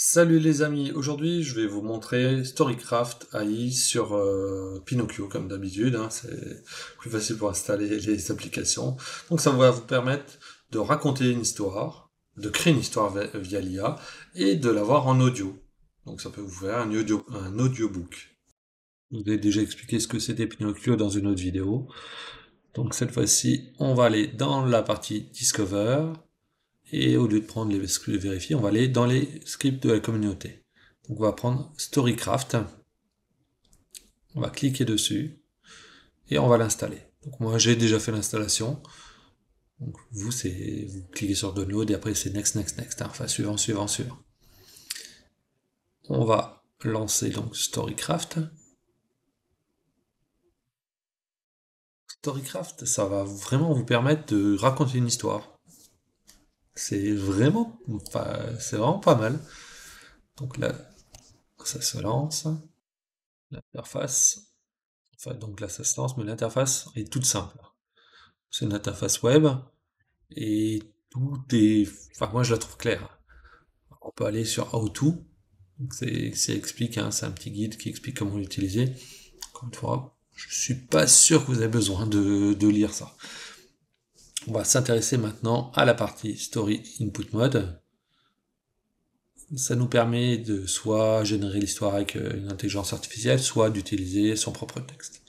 Salut les amis, aujourd'hui je vais vous montrer Storycraft AI sur Pinocchio comme d'habitude, hein, c'est plus facile pour installer les applications. Donc ça va vous permettre de raconter une histoire, de créer une histoire via l'IA et de l'avoir en audio. Donc ça peut vous faire un audiobook. Je vous ai déjà expliqué ce que c'était Pinocchio dans une autre vidéo. Donc cette fois-ci, on va aller dans la partie Discover. Et au lieu de prendre les scripts vérifiés, on va aller dans les scripts de la communauté. Donc on va prendre Storycraft, on va cliquer dessus, et on va l'installer. Donc moi j'ai déjà fait l'installation. Donc vous cliquez sur Download et après c'est Next, Next, Next. Enfin suivant, suivant, suivant. On va lancer donc Storycraft. Storycraft, ça va vraiment vous permettre de raconter une histoire. C'est vraiment pas mal. Donc là, ça se lance. L'interface, donc là ça se lance, mais l'interface est toute simple. C'est une interface web et tout est, moi je la trouve claire. On peut aller sur How to, c'est explique, hein, c'est un petit guide qui explique comment l'utiliser. Encore une fois, je suis pas sûr que vous avez besoin de lire ça. On va s'intéresser maintenant à la partie Story Input Mode. Ça nous permet de soit générer l'histoire avec une intelligence artificielle, soit d'utiliser son propre texte.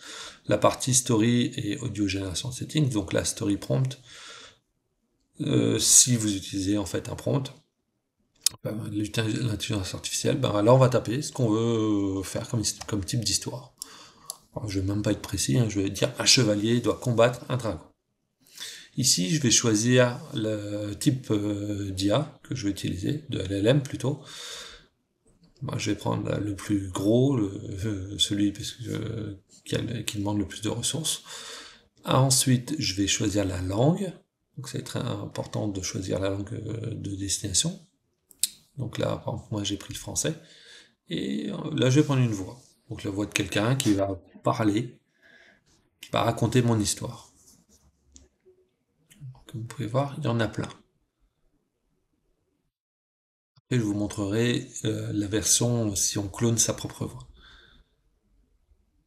La partie story et audio génération settings, donc la story prompt, si vous utilisez en fait un prompt, l'intelligence artificielle, là on va taper ce qu'on veut faire comme type d'histoire. Je vais même pas être précis, hein, je vais dire un chevalier doit combattre un dragon. Ici, je vais choisir le type d'IA que je vais utiliser, de LLM plutôt. Moi, je vais prendre le plus gros, celui qui demande le plus de ressources. Ensuite, je vais choisir la langue. Donc, c'est très important de choisir la langue de destination. Donc là, par exemple, moi, j'ai pris le français. Et là, je vais prendre une voix. Donc, la voix de quelqu'un qui va parler, qui va raconter mon histoire. Comme vous pouvez voir, il y en a plein. Après, je vous montrerai la version si on clone sa propre voix.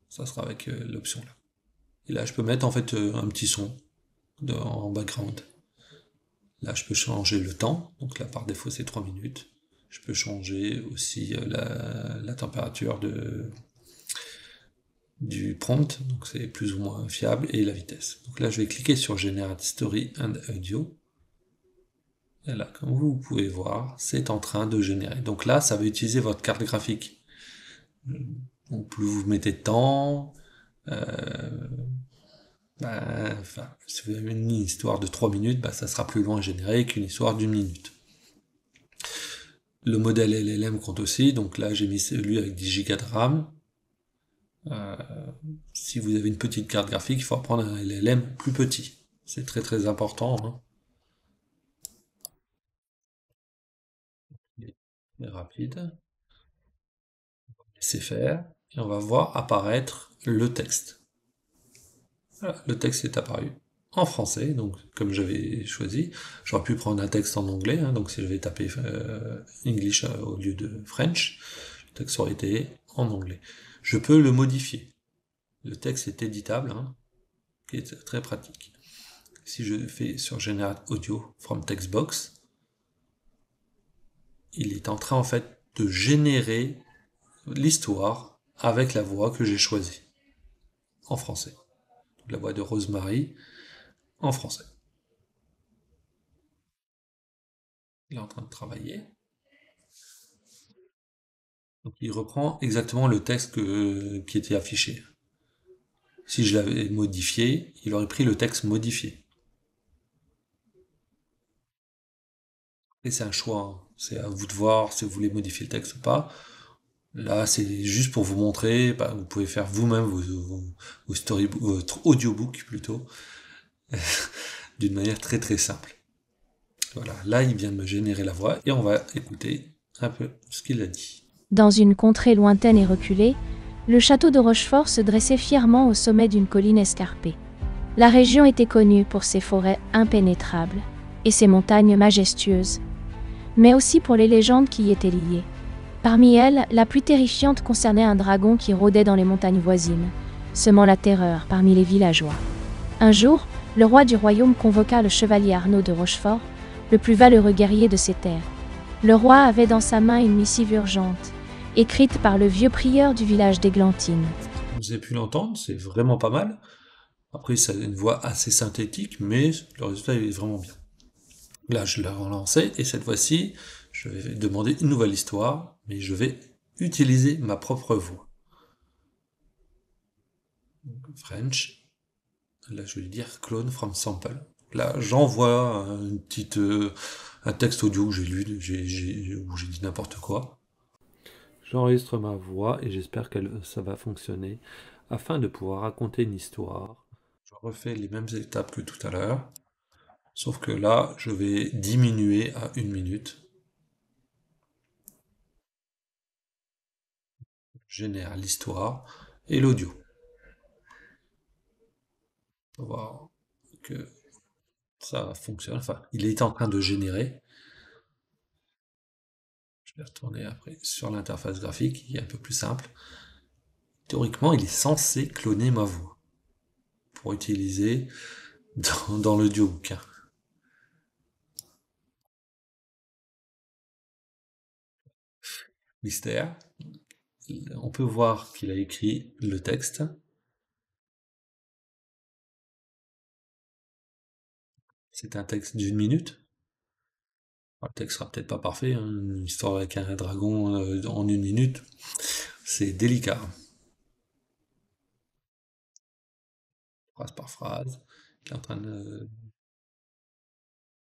Ça sera avec l'option là. Et là, je peux mettre en fait un petit son en background. Là, je peux changer le temps. Donc là, par défaut, c'est 3 minutes. Je peux changer aussi la température du prompt, donc c'est plus ou moins fiable, et la vitesse. Donc là, je vais cliquer sur Generate Story and Audio. Et là, comme vous pouvez voir, c'est en train de générer. Donc là, ça va utiliser votre carte graphique. Donc plus vous mettez de temps, si vous avez une histoire de 3 minutes, ça sera plus loin à générer qu'une histoire d'1 minute. Le modèle LLM compte aussi, donc là j'ai mis celui avec 10 Go de RAM. Si vous avez une petite carte graphique, il faut prendre un LLM plus petit. C'est très très important. Hein. Il est rapide. C'est faire, et on va voir apparaître le texte. Voilà, le texte est apparu en français, donc comme j'avais choisi, j'aurais pu prendre un texte en anglais, hein, donc si j'avais tapé English au lieu de French, le texte aurait été en anglais. Je peux le modifier. Le texte est éditable, hein, qui est très pratique. Si je fais sur Generate Audio from Textbox, il est en train en fait de générer l'histoire avec la voix que j'ai choisie en français. Donc, la voix de Rosemary en français. Il est en train de travailler. Donc il reprend exactement le texte qui était affiché. Si je l'avais modifié, il aurait pris le texte modifié. Et c'est un choix, hein. C'est à vous de voir si vous voulez modifier le texte ou pas. Là, c'est juste pour vous montrer, vous pouvez faire vous-même votre audiobook plutôt, d'une manière très très simple. Voilà, là il vient de me générer la voix et on va écouter un peu ce qu'il a dit. Dans une contrée lointaine et reculée, le château de Rochefort se dressait fièrement au sommet d'une colline escarpée. La région était connue pour ses forêts impénétrables et ses montagnes majestueuses, mais aussi pour les légendes qui y étaient liées. Parmi elles, la plus terrifiante concernait un dragon qui rôdait dans les montagnes voisines, semant la terreur parmi les villageois. Un jour, le roi du royaume convoqua le chevalier Arnaud de Rochefort, le plus valeureux guerrier de ses terres. Le roi avait dans sa main une missive urgente, écrite par le vieux prieur du village d'Églantine. Vous avez pu l'entendre, c'est vraiment pas mal. Après, ça a une voix assez synthétique, mais le résultat est vraiment bien. Là, je l'ai relancé, et cette fois-ci, je vais demander une nouvelle histoire, mais je vais utiliser ma propre voix. French. Là, je vais dire clone from sample. Là, j'envoie un texte audio que j'ai lu, où j'ai dit n'importe quoi. J'enregistre ma voix et j'espère que ça va fonctionner afin de pouvoir raconter une histoire. Je refais les mêmes étapes que tout à l'heure, sauf que là, je vais diminuer à 1 minute. Je génère l'histoire et l'audio. On va voir que ça fonctionne. Enfin, il est en train de générer. Je vais retourner après sur l'interface graphique, qui est un peu plus simple. Théoriquement, il est censé cloner ma voix pour utiliser dans l'audiobook. Mystère. On peut voir qu'il a écrit le texte. C'est un texte d'1 minute. Le texte sera peut-être pas parfait, hein. Une histoire avec un dragon en 1 minute, c'est délicat. Phrase par phrase, qui est en train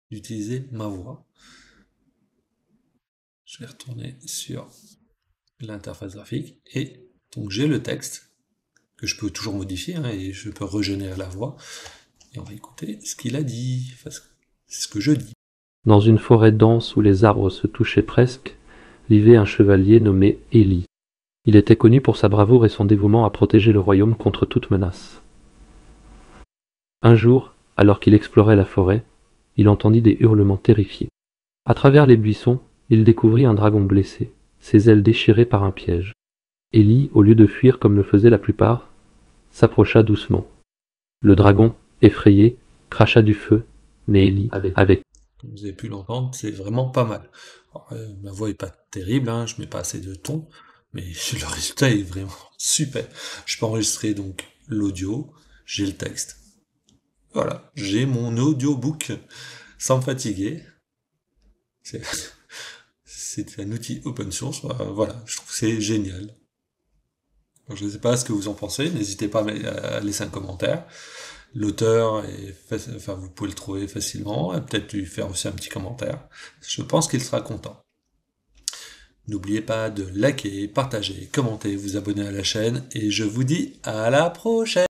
d'utiliser ma voix. Je vais retourner sur l'interface graphique et donc j'ai le texte que je peux toujours modifier, hein, et je peux régénérer la voix et on va écouter ce qu'il a dit, c'est ce que je dis. Dans une forêt dense où les arbres se touchaient presque, vivait un chevalier nommé Élie. Il était connu pour sa bravoure et son dévouement à protéger le royaume contre toute menace. Un jour, alors qu'il explorait la forêt, il entendit des hurlements terrifiés. À travers les buissons, il découvrit un dragon blessé, ses ailes déchirées par un piège. Élie, au lieu de fuir comme le faisaient la plupart, s'approcha doucement. Le dragon, effrayé, cracha du feu, mais Élie avait... Vous avez pu l'entendre, c'est vraiment pas mal. Alors, ma voix est pas terrible, hein, je mets pas assez de ton, mais le résultat est vraiment super. Je peux enregistrer donc l'audio, j'ai le texte. Voilà, j'ai mon audiobook sans me fatiguer. C'est un outil open source, voilà, je trouve que c'est génial. Alors, je ne sais pas ce que vous en pensez, n'hésitez pas à laisser un commentaire. L'auteur enfin, vous pouvez le trouver facilement, et peut-être lui faire aussi un petit commentaire. Je pense qu'il sera content. N'oubliez pas de liker, partager, commenter, vous abonner à la chaîne, et je vous dis à la prochaine!